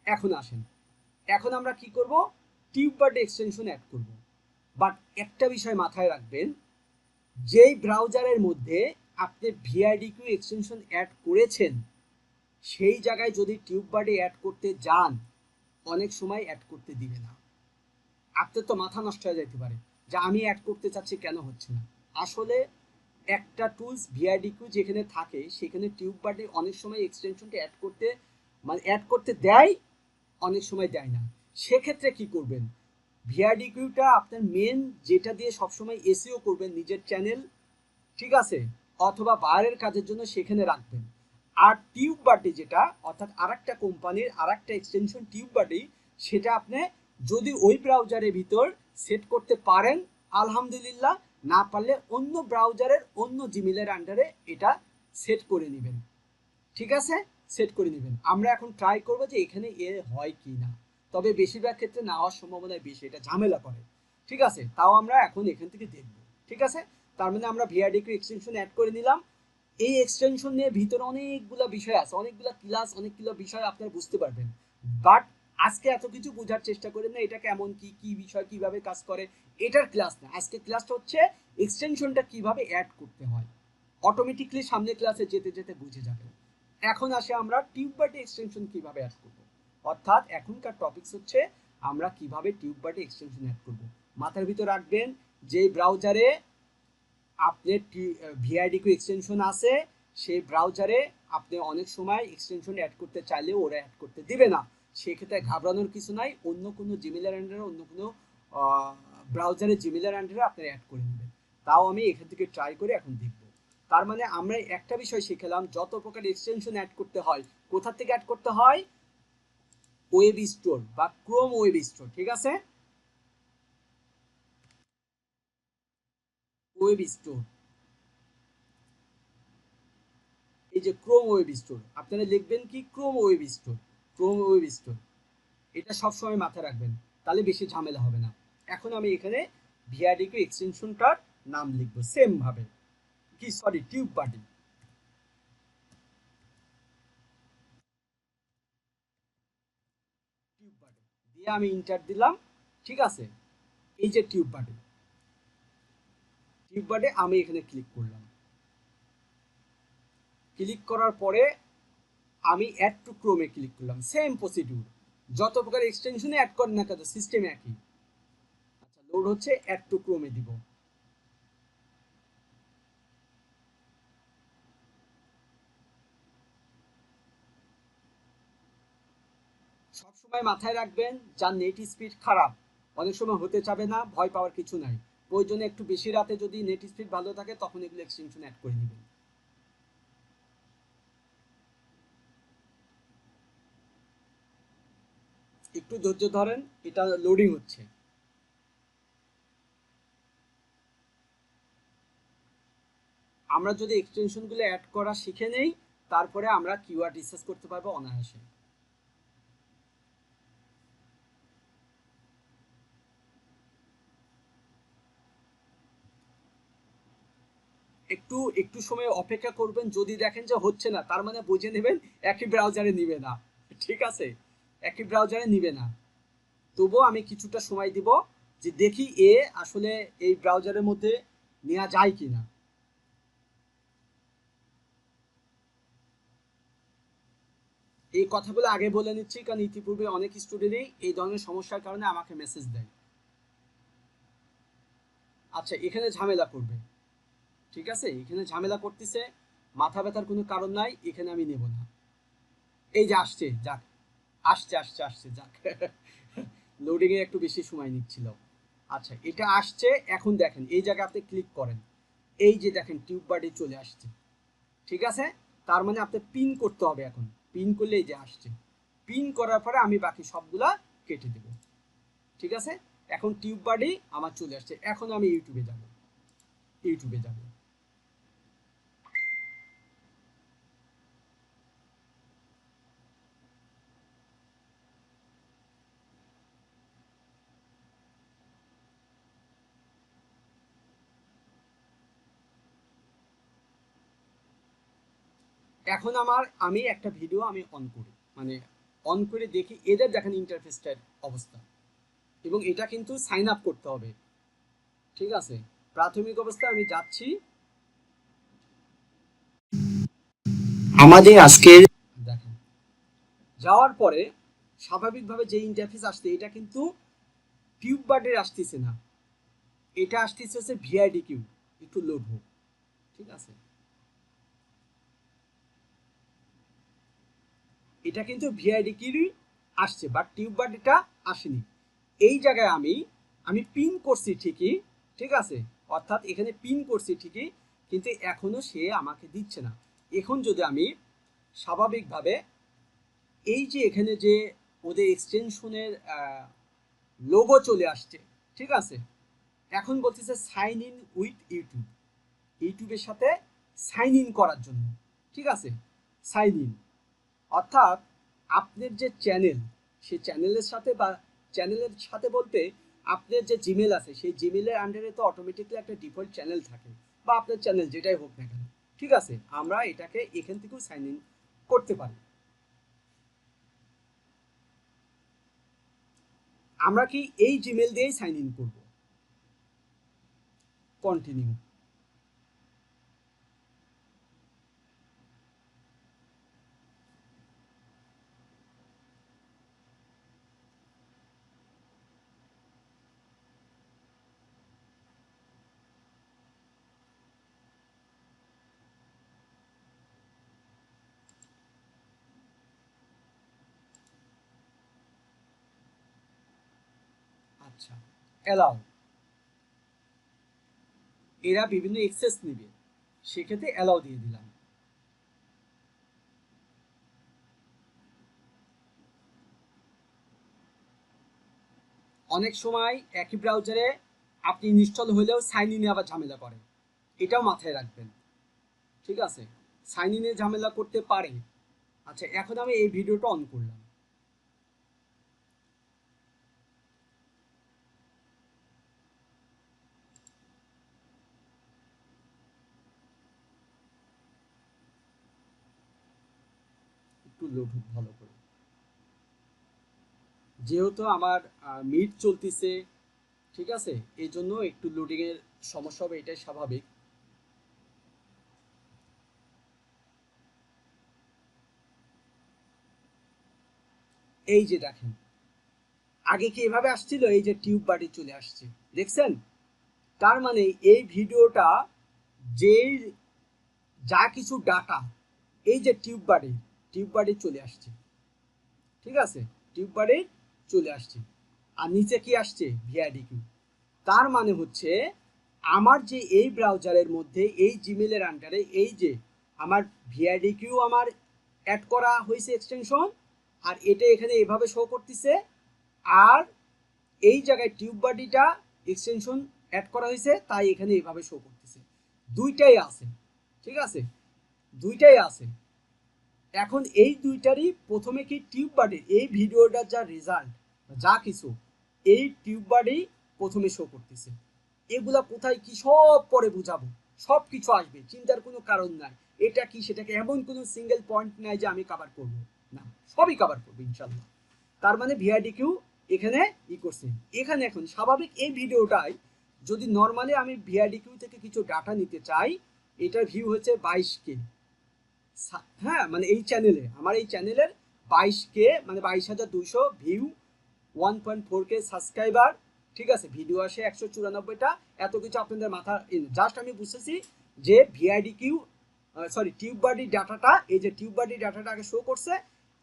এখন আসেন, এখন আমরা কি করব, টিউববার্ড এক্সটেনশন অ্যাড করব। বাট একটা বিষয় মাথায় রাখবেন, যেই ব্রাউজারের মধ্যে আপনি ভিআইডিকিউ এক্সটেনশন অ্যাড করেছেন সেই জায়গায় যদি টিউববার্ডে অ্যাড করতে যান, অনেক সময় অ্যাড করতে দিবে না। আপনার তো মাথা নষ্ট হয়ে যেতে পারে যে আমি অ্যাড করতে চাচ্ছি কেন হচ্ছে না। আসলে একটা টুলস ভিআইডিকিউ যেখানে থাকে সেখানে টিউববার্ডে অনেক সময় এক্সটেনশনটা অ্যাড করতে, মানে অ্যাড করতে দেয়, অনেক সময় দেয় না। সেক্ষেত্রে কি করবেন, ভিআরডিকিউটা আপনার মেন যেটা দিয়ে সবসময় এসিও করবেন নিজের চ্যানেল, ঠিক আছে, অথবা বাইরের কাজের জন্য সেখানে রাখবেন। আর টিউব বাটি যেটা, অর্থাৎ আরেকটা কোম্পানির আরেকটা এক্সটেনশন টিউব বাটি, সেটা আপনি যদি ওই ব্রাউজারের ভিতর সেট করতে পারেন আলহামদুলিল্লাহ, না পারলে অন্য ব্রাউজারের অন্য জিমেলের আন্ডারে এটা সেট করে নেবেন। ঠিক আছে, সেট করে নেবেন। আমরা এখন ট্রাই করবো যে এখানে এ হয় কি না, তবে বেশিরভাগ ক্ষেত্রে না হওয়ার সম্ভাবনা বেশি, এটা ঝামেলা করে। ঠিক আছে, তাও আমরা এখন এখান থেকে দেখব। ঠিক আছে, তার মানে আমরা ভিআরডিকিউ এক্সটেনশন অ্যাড করে নিলাম। এই এক্সটেনশন নিয়ে ভিতরে অনেকগুলো বিষয় আছে, অনেকগুলো ক্লাস, অনেকগুলো বিষয় আপনারা বুঝতে পারবেন। বাট আজকে এত কিছু বোঝার চেষ্টা করেন না এটা কেমন কি কি বিষয় কিভাবে কাজ করে, এটার ক্লাস না আজকে। ক্লাসটা হচ্ছে এক্সটেনশনটা কিভাবে অ্যাড করতে হয়, অটোমেটিকলি সামনে ক্লাসে যেতে যেতে বুঝে যাবেন। এখন আসে আমরা টিউববার্ড এক্সটেনশন কিভাবে অ্যাড করব, অর্থাৎ এখনকার টপিকস হচ্ছে আমরা কিভাবে টিউববার্ড এক্সটেনশন অ্যাড করব। মাথার ভিতর রাখবেন যে ব্রাউজারে আপনার ভিআইডিকিউ এক্সটেনশন আছে সেই ব্রাউজারে আপনি অনেক সময় এক্সটেনশন অ্যাড করতে চাইলেও ওরা অ্যাড করতে দিবে না। সেক্ষেত্রে ঘাবড়ানোর কিছু নাই, অন্য কোনো জিমেলের আন্ডারে, অন্য কোনো ব্রাউজারের জিমেলের আন্ডারে আপনি অ্যাড করে নেবেন। তাও আমি এখান থেকে ট্রাই করে এখন দেখব। তার মানে আমরা একটা বিষয় শিখলাম, যত প্রকার এক্সটেনশন অ্যাড করতে হয় কোথা থেকে অ্যাড করতে হয়, ওয়েব স্টোর বা ক্রোম ওয়েব স্টোর। ঠিক আছে, ওয়েব স্টোর, এই যে ক্রোম ওয়েব স্টোর, আপনারা লিখবেন কি Chrome web store, Chrome web store, এটা সবসময় মাথায় রাখবেন, তাহলে বেশি ঝামেলা হবে না। এখন আমি এখানে ভিআরডিকিউ এক্সটেনশনটার নাম লিখবো সেম ভাবে, কি সরি টিউব বাটি, টিউব বাটি দিয়ে আমি ইন্টার দিলাম। ঠিক আছে, এই যে টিউব বাটি, টিউব বাটে আমি এখানে ক্লিক করলাম। ক্লিক করার পরে আমি অ্যাড টু ক্রোমে ক্লিক করলাম, সেম প্রসিডিউর, যত প্রকার এক্সটেনশনে অ্যাড করেন না কেন সিস্টেম একই। আচ্ছা, লোড হচ্ছে, অ্যাড টু ক্রোমে দিব। সবসময় মাথায় রাখবেন যার নেট স্পিড খারাপ অনেক সময় হতে চাবে না, ভয় পাওয়ার কিছু নাই। প্রয়োজনে একটু বেশি রাতে যদি নেট স্পিড ভালো থাকে তখন এগুলো এক্সটেনশন অ্যাড করে নেবেন। একটু ধৈর্য ধরেন, এটা লোডিং হচ্ছে। আমরা যদি এক্সটেনশনগুলো অ্যাড করা শিখে নেই, তারপরে আমরা কিওয়ার্ড রিসার্চ করতে পারবো অনায়াসে। একটু একটু সময় অপেক্ষা করবেন, যদি দেখেন যে হচ্ছে না তার মানে বুঝে নেবেন একই ব্রাউজারে নিবে না। ঠিক আছে, একই ব্রাউজারে নিবে না। তবুও আমি কিছুটা সময় দিব যে দেখি এ আসলে এই ব্রাউজারের মধ্যে নেওয়া যায় কিনা। এই কথাগুলো আগে বলে নিচ্ছি কারণ ইতিপূর্বে অনেক স্টুডেন্টই এই ধরনের সমস্যার কারণে আমাকে মেসেজ দেয়। আচ্ছা, এখানে ঝামেলা করবে, ঠিক আছে, এখানে ঝামেলা করতেছে, মাথা ব্যথার কোনো কারণ নাই, এখানে আমি নেব না। এই যে আসছে, যাক, আসছে আসছে আসছে, যাক। লোডিং এ একটু বেশি সময় নিচ্ছিল। আচ্ছা, এটা আসছে, এখন দেখেন এই জায়গায় আপনি ক্লিক করেন, এই যে দেখেন টিউব বাডি চলে আসছে। ঠিক আছে, তার মানে আপনি পিন করতে হবে, এখন পিন করলে এই যে আসছে। পিন করার পরে আমি বাকি সবগুলা কেটে দেব। ঠিক আছে, এখন টিউব বাডি আমার চলে আসছে, এখন আমি ইউটিউবে যাব, ইউটিউবে যাব। এখন আমি একটা ভিডিও আমি অন করি, মানে অন করে দেখি, এদের দেখেন ইন্টারফেসটার অবস্থা, এবং এটা কিন্তু সাইন আপ করতে হবে। ঠিক আছে, প্রাথমিক অবস্থায় আমি যাচ্ছি। আমাদের আজকের দেখেন যাওয়ার পরে স্বাভাবিকভাবে যে ইন্টারফেস আসছে, এটা কিন্তু টিউব বার্ডের আসতেছে না, এটা আসতেছে হচ্ছে ভিআইডি কিউ। একটু লোড হোক, ঠিক আছে, এটা কিন্তু ভিআইডি কিউই আসছে, বাট টিউব বার্ড এটা আসেনি। এই জায়গায় আমি পিন করছি ঠিকই, ঠিক আছে, অর্থাৎ এখানে পিন করছি ঠিকই, কিন্তু এখনো সে আমাকে দিচ্ছে না। এখন যদি আমি স্বাভাবিকভাবে এই যে এখানে যে ওদের এক্সটেনশনের লোগো চলে আসছে, ঠিক আছে, এখন বলতেছে সাইন ইন উইথ ইউটিউব, ইউটিউবের সাথে সাইন ইন করার জন্য। ঠিক আছে, সাইন ইন অর্থাৎ আপনার যে চ্যানেল, সেই চ্যানেলের সাথে, বা চ্যানেলের সাথে বলতে আপনার যে জিমেল আছে, সেই জিমেলের আন্ডারে তো অটোমেটিকলি একটা ডিফল্ট চ্যানেল থাকে, বা আপনার চ্যানেল যেটাই হোক না কেন, ঠিক আছে, আমরা এটাকে এখান থেকেও সাইন ইন করতে পারি। আমরা কি এই জিমেল দিয়েই সাইন ইন করব? কন্টিনিউ। আচ্ছা, অ্যালাউ, এরা বিভিন্ন এক্সেস নেবে, সেক্ষেত্রে অ্যালাউ দিয়ে দিলাম। অনেক সময় একই ব্রাউজারে আপনি ইনস্টল হলেও সাইন ইনে আবার ঝামেলা করে, এটাও মাথায় রাখবেন। ঠিক আছে, সাইন ইনে ঝামেলা করতে পারে। আচ্ছা, এখন আমি এই ভিডিওটা অন করলাম। একটু লোড ভালো করে, যেহেতু আমার মিট চলতেছে, ঠিক আছে, এই জন্য একটু লোডিং এর সমস্যা হবে, এটাই স্বাভাবিক। এই যে দেখেন, আগে কি এভাবে আসছিল? এই যে টিউব বাড়ি চলে আসছে, দেখছেন? তার মানে এই ভিডিওটা যে যা কিছু ডাটা, এই যে টিউব বাড়ি চলে আসছে, ঠিক আছে, টিউব বাড়ি চলে আসছে, আর নিচে কি আসছে? VID Q. তার মানে হচ্ছে আমার যে এই ব্রাউজারের মধ্যে এই জিমেলের আন্ডারে এই যে আমার ভিআইডি কিউ আমার অ্যাড করা হয়েছে এক্সটেনশন, আর এটা এখানে এভাবে শো করতেছে, আর এই জায়গায় টিউব বডিটা এক্সটেনশন অ্যাড করা হয়েছে, তাই এখানে এভাবে শো করতেছে। দুইটাই আছে, ঠিক আছে, দুইটাই আছে। এখন এই দুইটারই প্রথমে কি টিউব বডির এই ভিডিওটার যা রেজাল্ট, যা কিছু, এই টিউব বডি প্রথমে শো করতেছে। এগুলা কোথায় কি সব পরে বুঝাবো, সব কিছু আসবে, চিন্তার কোনো কারণ নাই। এটা কি সেটাকে এমন কোনো সিঙ্গেল পয়েন্ট নাই যে আমি কভার করব না, সবই কভার করবো ইনশাল্লাহ। তার মানে ভিআইডি কিউ এখানে ই করছে। এখানে এখন স্বাভাবিক এই ভিডিওটাই যদি নর্মালি আমি ভিআইডি কিউ থেকে কিছু ডাটা নিতে চাই, এটার ভিউ হচ্ছে 22K। হ্যাঁ, মানে এই চ্যানেলে, আমার এই চ্যানেলের 22K, মানে 22,200 ভিউ, 1.4K সাবস্ক্রাইবার, ঠিক আছে, ভিডিও আসে 194টা। এত কিছু আপনাদের মাথা, জাস্ট আমি বুঝতেছি যে VID Q, sorry, tube body ডাটাটা, এই যে টিউব বডি ডাটাটা আগে শো করছে,